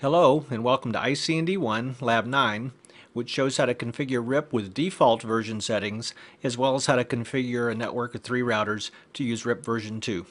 Hello and welcome to ICND1 Lab 9, which shows how to configure RIP with default version settings, as well as how to configure a network of 3 routers to use RIP version 2.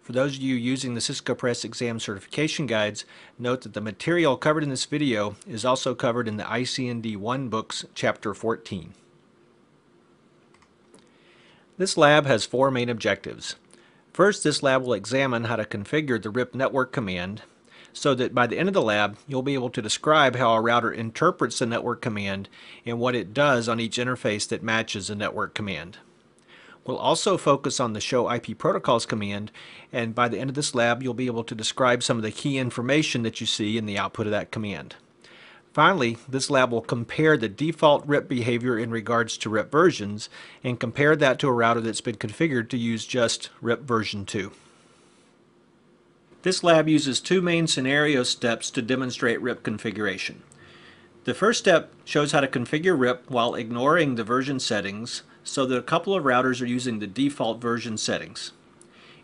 For those of you using the Cisco Press exam certification guides, note that the material covered in this video is also covered in the ICND1 books, Chapter 14. This lab has 4 main objectives. First, this lab will examine how to configure the RIP network command, so that by the end of the lab, you'll be able to describe how a router interprets the network command and what it does on each interface that matches the network command. We'll also focus on the Show IP Protocols command, and by the end of this lab, you'll be able to describe some of the key information that you see in the output of that command. Finally, this lab will compare the default RIP behavior in regards to RIP versions and compare that to a router that's been configured to use just RIP version 2. This lab uses 2 main scenario steps to demonstrate RIP configuration. The first step shows how to configure RIP while ignoring the version settings so that a couple of routers are using the default version settings.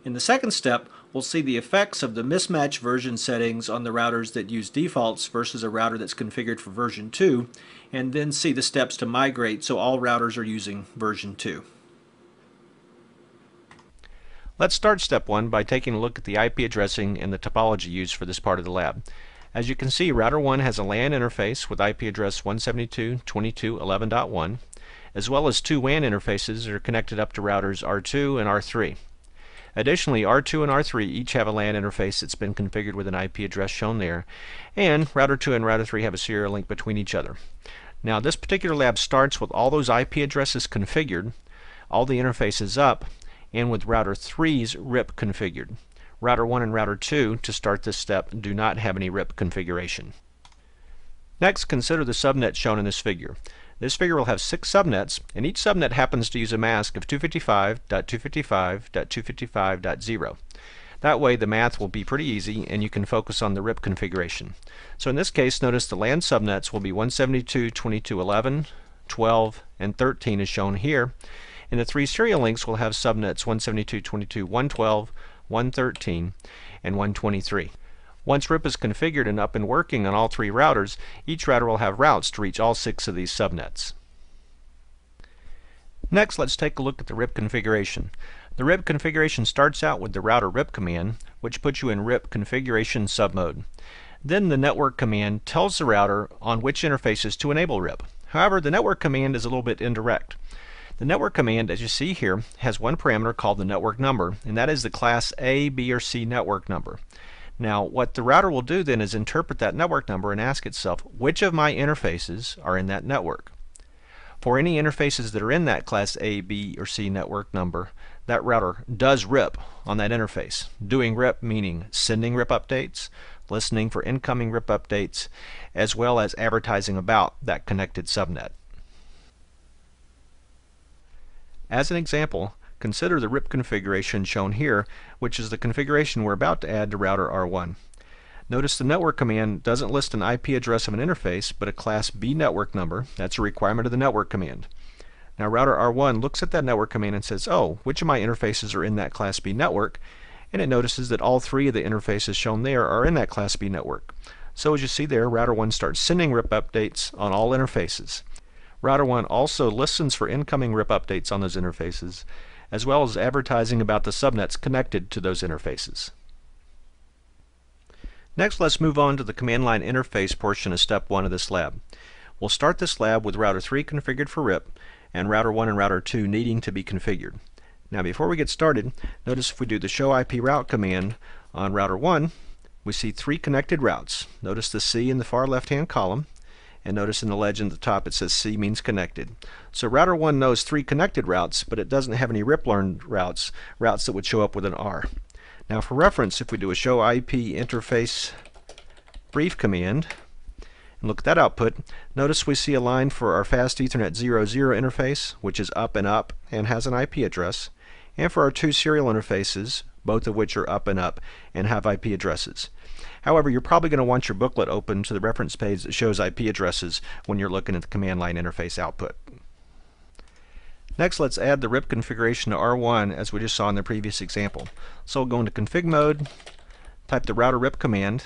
In the second step, we'll see the effects of the mismatch version settings on the routers that use defaults versus a router that's configured for version 2, and then see the steps to migrate so all routers are using version 2. Let's start step 1 by taking a look at the IP addressing and the topology used for this part of the lab. As you can see, router 1 has a LAN interface with IP address 172.22.11.1, as well as 2 WAN interfaces that are connected up to routers R2 and R3. Additionally, R2 and R3 each have a LAN interface that's been configured with an IP address shown there, and router 2 and router 3 have a serial link between each other. Now, this particular lab starts with all those IP addresses configured, all the interfaces up, and with router 3's RIP configured. Router 1 and router 2, to start this step, do not have any RIP configuration. Next, consider the subnets shown in this figure. This figure will have 6 subnets, and each subnet happens to use a mask of 255.255.255.0. That way the math will be pretty easy and you can focus on the RIP configuration. So in this case, notice the LAN subnets will be 172.22.11, 12, and 13 as shown here. And the 3 serial links will have subnets 172.22.112, 113, and 123. Once RIP is configured and up and working on all 3 routers, each router will have routes to reach all 6 of these subnets. Next, let's take a look at the RIP configuration. The RIP configuration starts out with the router RIP command, which puts you in RIP configuration submode. Then the network command tells the router on which interfaces to enable RIP. However, the network command is a little bit indirect. The network command, as you see here, has one parameter called the network number, and that is the class A, B, or C network number. Now, what the router will do then is interpret that network number and ask itself, which of my interfaces are in that network? For any interfaces that are in that class A, B, or C network number, that router does RIP on that interface. Doing RIP meaning sending RIP updates, listening for incoming RIP updates, as well as advertising about that connected subnet. As an example, consider the RIP configuration shown here, which is the configuration we're about to add to router R1. Notice the network command doesn't list an IP address of an interface, but a class B network number. That's a requirement of the network command. Now router R1 looks at that network command and says, oh, which of my interfaces are in that class B network? And it notices that all 3 of the interfaces shown there are in that class B network. So as you see there, router 1 starts sending RIP updates on all interfaces. Router 1 also listens for incoming RIP updates on those interfaces, as well as advertising about the subnets connected to those interfaces. Next, let's move on to the command line interface portion of step 1 of this lab. We'll start this lab with router 3 configured for RIP, and router 1 and router 2 needing to be configured. Now before we get started, notice if we do the show IP route command on router 1, we see 3 connected routes. Notice the C in the far left hand column, and notice in the legend at the top it says C means connected. So router 1 knows 3 connected routes, but it doesn't have any RIP learned routes that would show up with an R. Now for reference, if we do a show IP interface brief command and look at that output, notice we see a line for our fast Ethernet 00 interface, which is up and has an IP address, and for our 2 serial interfaces, both of which are up and have IP addresses. However, you're probably going to want your booklet open to the reference page that shows IP addresses when you're looking at the command line interface output. Next, let's add the RIP configuration to R1 as we just saw in the previous example. So we'll go into config mode, type the router RIP command,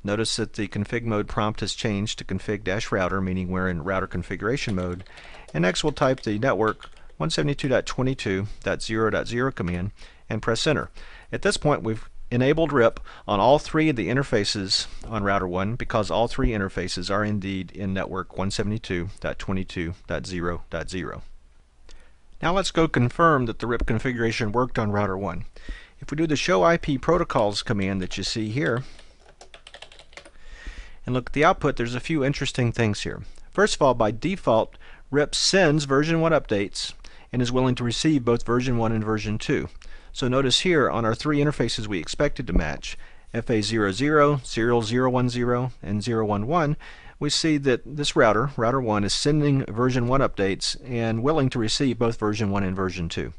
Notice that the config mode prompt has changed to config-router, meaning we're in router configuration mode. And next we'll type the network 172.22.0.0 command and press enter. At this point we've enabled RIP on all three of the interfaces on router 1 because all three interfaces are indeed in network 172.22.0.0. Now let's go confirm that the RIP configuration worked on router 1. If we do the show IP protocols command that you see here and look at the output, there's a few interesting things here. First of all, by default, RIP sends version 1 updates and is willing to receive both version 1 and version 2. So notice here on our three interfaces we expected to match, FA00, serial 010, and 011, we see that this router, router 1, is sending version 1 updates and willing to receive both version 1 and version 2.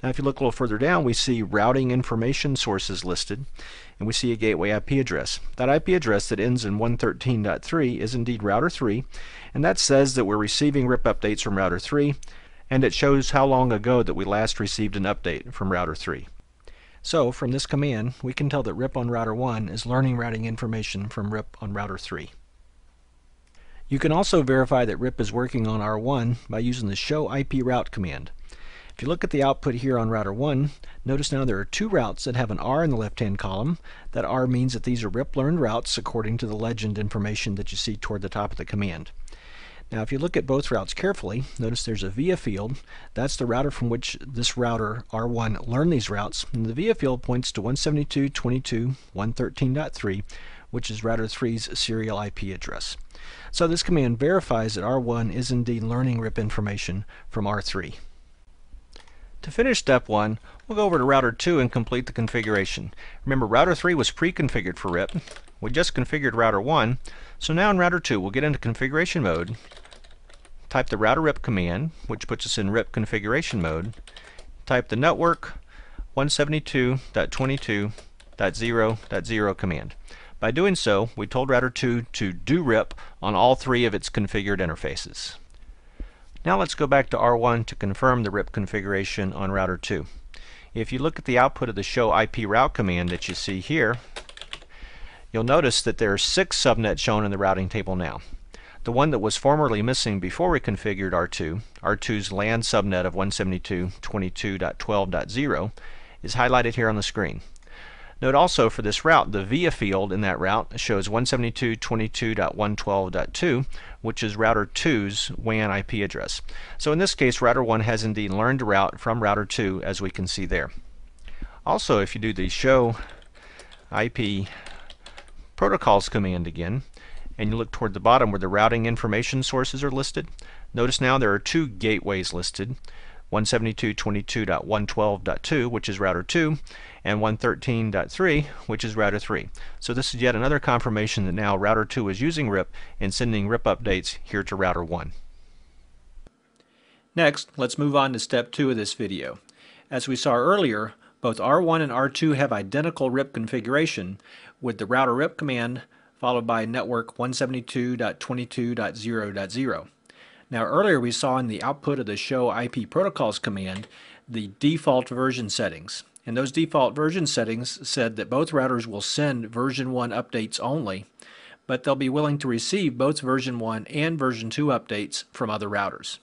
Now if you look a little further down, we see routing information sources listed, and we see a gateway IP address. That IP address that ends in 113.3 is indeed router 3, and that says that we're receiving RIP updates from router 3, and it shows how long ago that we last received an update from router 3. So from this command, we can tell that RIP on router 1 is learning routing information from RIP on router 3. You can also verify that RIP is working on R1 by using the show IP route command. If you look at the output here on router 1, notice now there are two routes that have an R in the left-hand column. That R means that these are RIP learned routes according to the legend information that you see toward the top of the command. Now if you look at both routes carefully, notice there's a via field. That's the router from which this router R1 learned these routes, and the via field points to 172.22.113.3, which is router 3's serial IP address. So this command verifies that R1 is indeed learning RIP information from R3. To finish step 1, we'll go over to router 2 and complete the configuration. Remember, router 3 was pre-configured for RIP. We just configured router 1, so now in router 2 we'll get into configuration mode, type the router RIP command, which puts us in RIP configuration mode, type the network 172.22.0.0 command. By doing so, we told router 2 to do RIP on all three of its configured interfaces. Now let's go back to R1 to confirm the RIP configuration on router 2. If you look at the output of the show IP route command that you see here, you'll notice that there are 6 subnets shown in the routing table now. The one that was formerly missing before we configured R2, R2's LAN subnet of 172.22.12.0, is highlighted here on the screen. Note also for this route, the via field in that route shows 172.22.112.2, which is router 2's WAN IP address. So in this case, router 1 has indeed learned a route from router 2, as we can see there. Also, if you do the show IP protocols command again, and you look toward the bottom where the routing information sources are listed, notice now there are 2 gateways listed, 172.22.112.2, which is router 2, and 113.3, which is router 3. So this is yet another confirmation that now router 2 is using RIP and sending RIP updates here to router 1. Next, let's move on to step 2 of this video. As we saw earlier, both R1 and R2 have identical RIP configuration, with the router RIP command followed by network 172.22.0.0. Now earlier we saw in the output of the show IP protocols command the default version settings. And those default version settings said that both routers will send version 1 updates only, but they'll be willing to receive both version 1 and version 2 updates from other routers.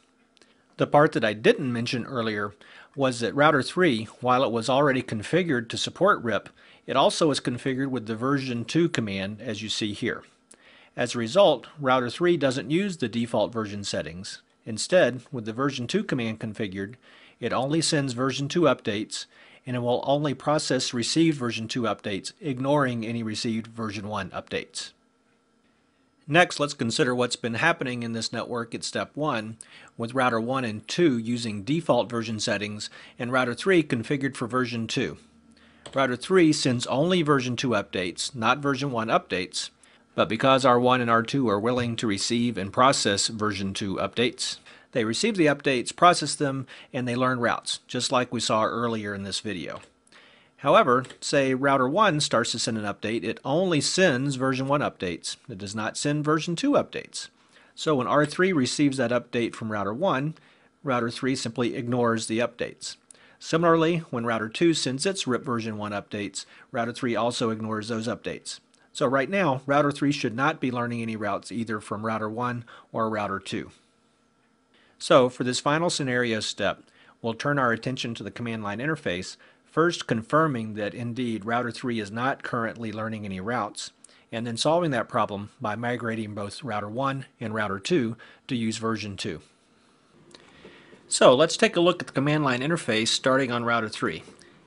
The part that I didn't mention earlier was that router 3, while it was already configured to support RIP, it also is configured with the version 2 command as you see here. As a result, router 3 doesn't use the default version settings. Instead, with the version 2 command configured, it only sends version 2 updates, and it will only process received version 2 updates, ignoring any received version 1 updates. Next, let's consider what's been happening in this network at step 1, with router 1 and 2 using default version settings, and router 3 configured for version 2. Router 3 sends only version 2 updates, not version 1 updates, but because R1 and R2 are willing to receive and process version 2 updates, they receive the updates, process them, and they learn routes, just like we saw earlier in this video. However, say router 1 starts to send an update, it only sends version 1 updates. It does not send version 2 updates. So when R3 receives that update from router 1, router 3 simply ignores the updates. Similarly, when router 2 sends its RIP version 1 updates, router 3 also ignores those updates. So right now, router 3 should not be learning any routes either from router 1 or router 2. So for this final scenario step, we'll turn our attention to the command line interface, first confirming that indeed router 3 is not currently learning any routes, and then solving that problem by migrating both router 1 and router 2 to use version 2. So let's take a look at the command line interface starting on router 3.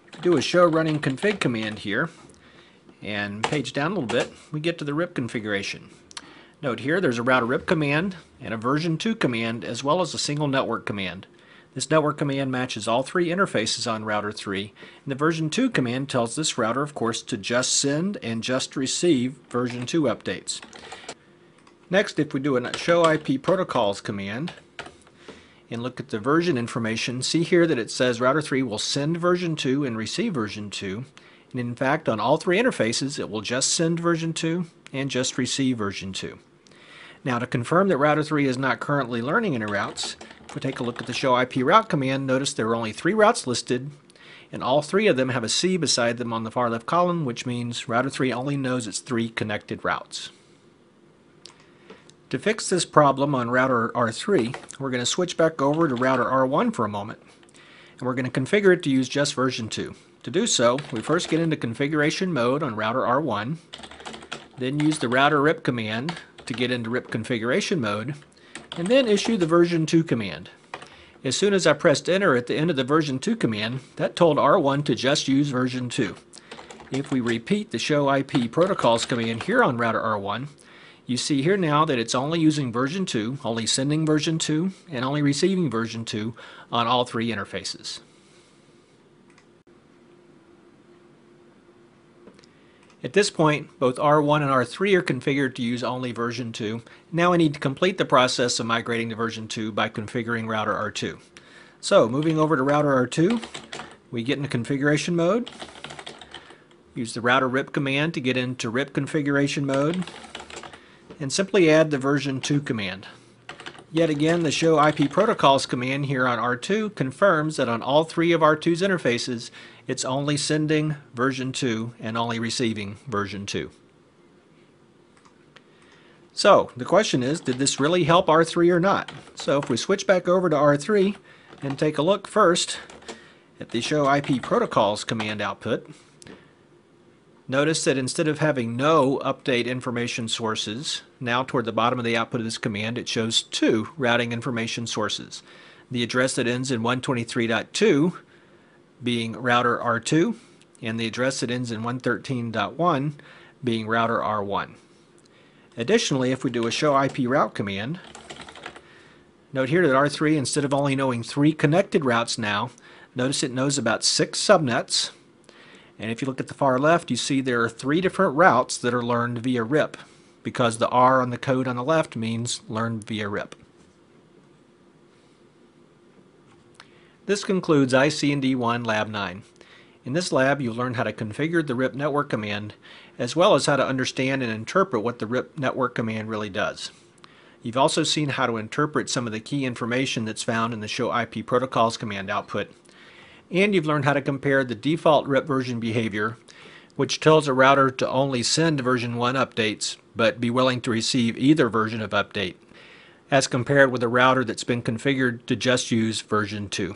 If we do a show running config command here, and page down a little bit, we get to the RIP configuration. Note here there's a router RIP command and a version 2 command as well as a single network command. This network command matches all three interfaces on router 3, and the version 2 command tells this router, of course, to just send and just receive version 2 updates. Next, if we do a show IP protocols command and look at the version information, see here that it says router 3 will send version 2 and receive version 2. And in fact, on all three interfaces, it will just send version 2 and just receive version 2. Now, to confirm that router 3 is not currently learning any routes, if we take a look at the show IP route command, notice there are only 3 routes listed, and all 3 of them have a C beside them on the far left column, which means router 3 only knows its 3 connected routes. To fix this problem on router R3, we're going to switch back over to router R1 for a moment, and we're going to configure it to use just version 2. To do so, we first get into configuration mode on router R1, then use the router RIP command to get into RIP configuration mode, and then issue the version 2 command. As soon as I pressed enter at the end of the version 2 command, that told R1 to just use version 2. If we repeat the show IP protocols command here on router R1, you see here now that it's only using version 2, only sending version 2, and only receiving version 2 on all 3 interfaces. At this point, both R1 and R3 are configured to use only version 2. Now we need to complete the process of migrating to version 2 by configuring router R2. So, moving over to router R2, we get into configuration mode, use the router RIP command to get into RIP configuration mode, and simply add the version 2 command. Yet again, the show IP protocols command here on R2 confirms that on all 3 of R2's interfaces, it's only sending version 2 and only receiving version 2. So, the question is, did this really help R3 or not? So if we switch back over to R3 and take a look first at the show IP protocols command output, notice that instead of having no update information sources, now toward the bottom of the output of this command, it shows 2 routing information sources. The address that ends in 123.2 being router R2, and the address that ends in 113.1 being router R1. Additionally, if we do a show IP route command, note here that R3, instead of only knowing 3 connected routes now, notice it knows about 6 subnets. And if you look at the far left, you see there are 3 different routes that are learned via RIP, because the R on the code on the left means learned via RIP. This concludes IC&D 1 Lab 9. In this lab, you'll learn how to configure the RIP network command, as well as how to understand and interpret what the RIP network command really does. You've also seen how to interpret some of the key information that's found in the show IP protocols command output. And you've learned how to compare the default RIP version behavior, which tells a router to only send version 1 updates, but be willing to receive either version of update, as compared with a router that's been configured to just use version 2.